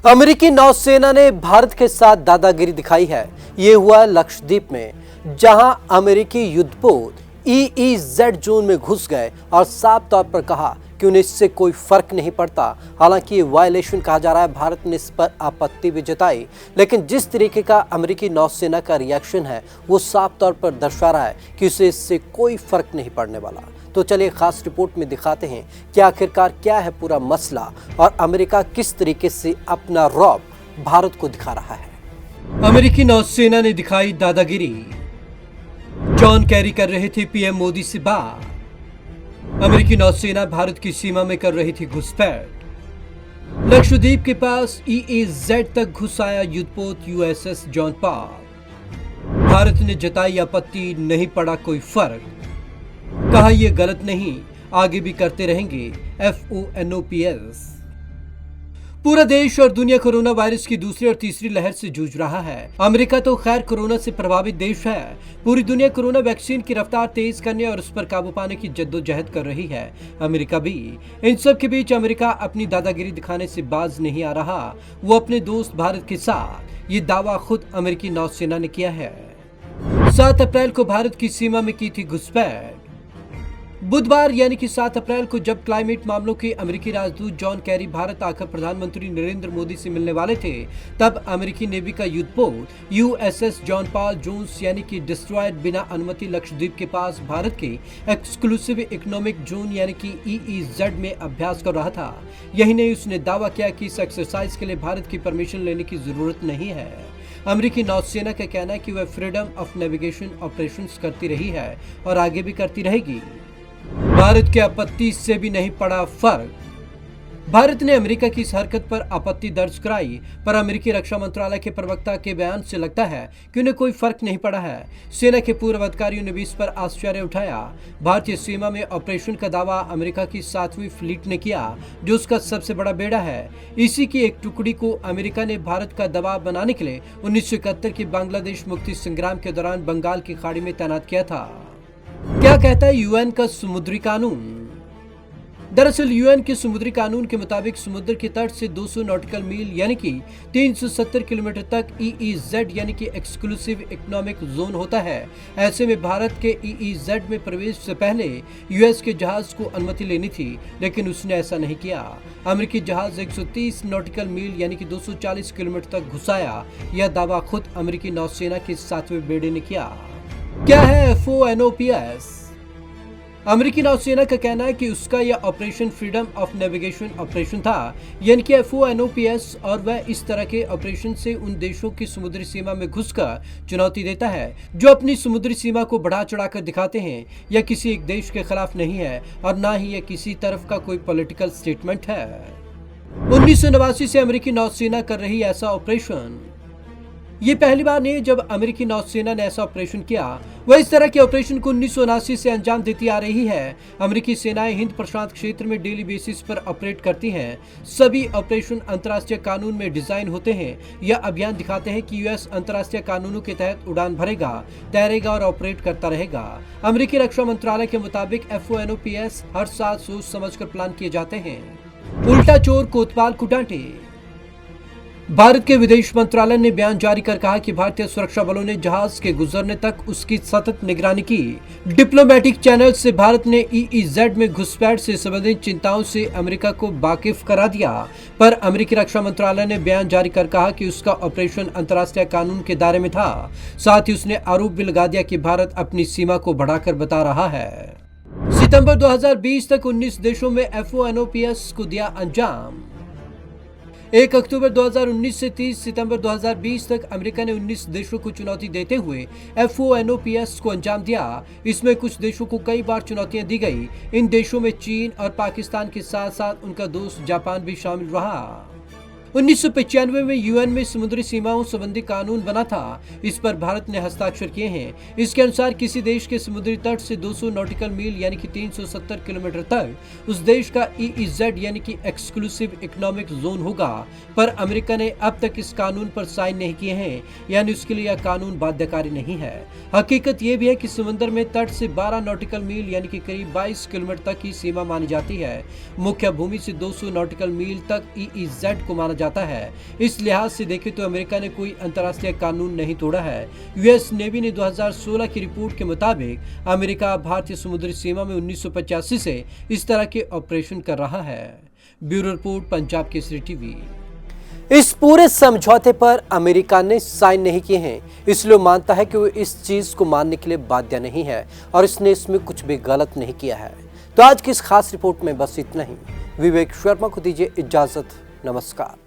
अमेरिकी नौसेना ने भारत के साथ दादागिरी दिखाई है। ये हुआ लक्षद्वीप में, जहां अमेरिकी युद्धपोत EEZ जोन में घुस गए और साफ तौर पर कहा कि उन्हें इससे कोई फर्क नहीं पड़ता। हालांकि ये वायलेशन कहा जा रहा है। भारत ने इस पर आपत्ति भी जताई, लेकिन जिस तरीके का अमेरिकी नौसेना का रिएक्शन है वो साफ तौर पर दर्शा रहा है कि उसे इससे कोई फर्क नहीं पड़ने वाला। तो चलिए खास रिपोर्ट में दिखाते हैं कि आखिरकार क्या है पूरा मसला और अमेरिका किस तरीके से अपना रौब भारत को दिखा रहा है। अमेरिकी नौसेना ने दिखाई दादागिरी। जॉन कैरी कर रहे थे पीएम मोदी से बात। अमेरिकी नौसेना भारत की सीमा में कर रही थी घुसपैठ। लक्षद्वीप के पास EEZ तक घुस आया युद्धपोत USS जॉन पॉल। भारत ने जताई आपत्ति, नहीं पड़ा कोई फर्क। कहा यह गलत नहीं, आगे भी करते रहेंगे FONOPS। पूरा देश और दुनिया कोरोना वायरस की दूसरी और तीसरी लहर से जूझ रहा है। अमेरिका तो खैर कोरोना से प्रभावित देश है। पूरी दुनिया कोरोना वैक्सीन की रफ्तार तेज करने और उस पर काबू पाने की जद्दोजहद कर रही है, अमेरिका भी। इन सब के बीच अमेरिका अपनी दादागिरी दिखाने से बाज नहीं आ रहा। वो अपने दोस्त भारत के साथ ये दावा खुद अमेरिकी नौसेना ने किया है। 7 अप्रैल को भारत की सीमा में की थी घुसपैठ। बुधवार यानी कि 7 अप्रैल को जब क्लाइमेट मामलों के अमेरिकी राजदूत जॉन कैरी भारत आकर प्रधानमंत्री नरेंद्र मोदी से मिलने वाले थे, तब अमेरिकी नेवी का युद्धपोत USS जॉन पॉल जोन्स यानी कि डिस्ट्रॉयर बिना अनुमति लक्षद्वीप के पास भारत के एक्सक्लूसिव इकोनॉमिक जोन यानी कि EEZ में अभ्यास कर रहा था। यही नहीं, उसने दावा किया कि इस एक्सरसाइज के लिए भारत की परमिशन लेने की जरूरत नहीं है। अमेरिकी नौसेना का कहना है कि वह फ्रीडम ऑफ नेविगेशन ऑपरेशंस करती रही है और आगे भी करती रहेगी। भारत की आपत्ति से भी नहीं पड़ा फर्क। भारत ने अमेरिका की इस हरकत पर आपत्ति दर्ज कराई, पर अमेरिकी रक्षा मंत्रालय के प्रवक्ता के बयान से लगता है कि उन्हें कोई फर्क नहीं पड़ा है। सेना के पूर्व अधिकारियों ने भी इस पर आश्चर्य उठाया। भारतीय सीमा में ऑपरेशन का दावा अमेरिका की 7वीं फ्लीट ने किया, जो उसका सबसे बड़ा बेड़ा है। इसी की एक टुकड़ी को अमेरिका ने भारत का दबाव बनाने के लिए 1971 की बांग्लादेश मुक्ति संग्राम के दौरान बंगाल की खाड़ी में तैनात किया था। क्या कहता है UN का समुद्री कानून? दरअसल UN के समुद्री कानून के मुताबिक समुद्र के तट से 200 नॉटिकल मील यानी कि 370 किलोमीटर तक EEZ यानी कि एक्सक्लूसिव इकोनॉमिक जोन होता है। ऐसे में भारत के EEZ में प्रवेश से पहले US के जहाज को अनुमति लेनी थी, लेकिन उसने ऐसा नहीं किया। अमेरिकी जहाज 130 नॉटिकल मील यानी कि 240 किलोमीटर तक घुसाया। यह दावा खुद अमेरिकी नौसेना के 7वें बेड़े ने किया। क्या है FONOPS? अमेरिकी नौसेना का कहना है कि उसका यह operation freedom of navigation operation था, यानी कि FONOPS, और वह इस तरह के ऑपरेशन से उन देशों की समुद्री सीमा में घुसकर चुनौती देता है जो अपनी समुद्री सीमा को बढ़ा चढ़ाकर दिखाते हैं। यह किसी एक देश के खिलाफ नहीं है और ना ही यह किसी तरफ का कोई पॉलिटिकल स्टेटमेंट है। 1989 से अमेरिकी नौसेना कर रही ऐसा ऑपरेशन। ये पहली बार नहीं जब अमेरिकी नौसेना ने ऐसा ऑपरेशन किया। वह इस तरह के ऑपरेशन को 1979 से अंजाम देती आ रही है। अमेरिकी सेनाएं हिंद प्रशांत क्षेत्र में डेली बेसिस पर ऑपरेट करती हैं। सभी ऑपरेशन अंतर्राष्ट्रीय कानून में डिजाइन होते हैं। यह अभियान दिखाते हैं कि US अंतर्राष्ट्रीय कानूनों के तहत उड़ान भरेगा, तैरेगा और ऑपरेट करता रहेगा। अमेरिकी रक्षा मंत्रालय के मुताबिक FONOPS हर साल सोच समझकर प्लान किए जाते हैं। उल्टा चोर कोतवाल को डांटे। भारत के विदेश मंत्रालय ने बयान जारी कर कहा कि भारतीय सुरक्षा बलों ने जहाज के गुजरने तक उसकी सतत निगरानी की। डिप्लोमेटिक चैनल से भारत ने EEZ में घुसपैठ से संबंधित चिंताओं से अमेरिका को वाकिफ करा दिया, पर अमेरिकी रक्षा मंत्रालय ने बयान जारी कर कहा कि उसका ऑपरेशन अंतर्राष्ट्रीय कानून के दायरे में था। साथ ही उसने आरोप भी लगा दिया कि भारत अपनी सीमा को बढ़ाकर बता रहा है। सितंबर 2020 तक 19 देशों में FONOPS को दिया अंजाम। 1 अक्टूबर 2019 से 30 सितंबर 2020 तक अमेरिका ने 19 देशों को चुनौती देते हुए FONOPS को अंजाम दिया। इसमें कुछ देशों को कई बार चुनौतियां दी गई। इन देशों में चीन और पाकिस्तान के साथ साथ उनका दोस्त जापान भी शामिल रहा। 1995 में UN में समुद्री सीमाओं संबंधी कानून बना था। इस पर भारत ने हस्ताक्षर किए हैं। इसके अनुसार किसी देश के समुद्री तट से 200 नॉटिकल मील यानी कि 370 किलोमीटर तक उस देश का EEZ यानी कि एक्सक्लूसिव इकोनॉमिक जोन होगा, पर अमेरिका ने अब तक इस कानून पर साइन नहीं किए हैं, यानी उसके लिए यह कानून बाध्यकारी नहीं है। हकीकत यह भी है कि समुद्र में तट से 12 नॉटिकल मील यानी कि करीब 22 किलोमीटर तक की सीमा मानी जाती है। मुख्य भूमि से 200 नॉटिकल मील तक EEZ को माना जाता है। इस लिहाज से देखें तो अमेरिका ने कोई अंतर्राष्ट्रीय कानून नहीं तोड़ा है। यूएस नेवी ने 2016 की रिपोर्ट के मुताबिक अमेरिका भारतीय समुद्री सीमा में 1985 से इस तरह के ऑपरेशन कर रहा है। Bureau report, Punjab Kesari TV. इस पूरे समझौते पर अमेरिका ने साइन नहीं किए हैं, इसलिए मानता है कि वो इस चीज को मानने के लिए बाध्य नहीं है और इसने इसमें कुछ भी गलत नहीं किया है। तो आज की इस खास रिपोर्ट में बस इतना ही। विवेक शर्मा को दीजिए इजाजत। नमस्कार।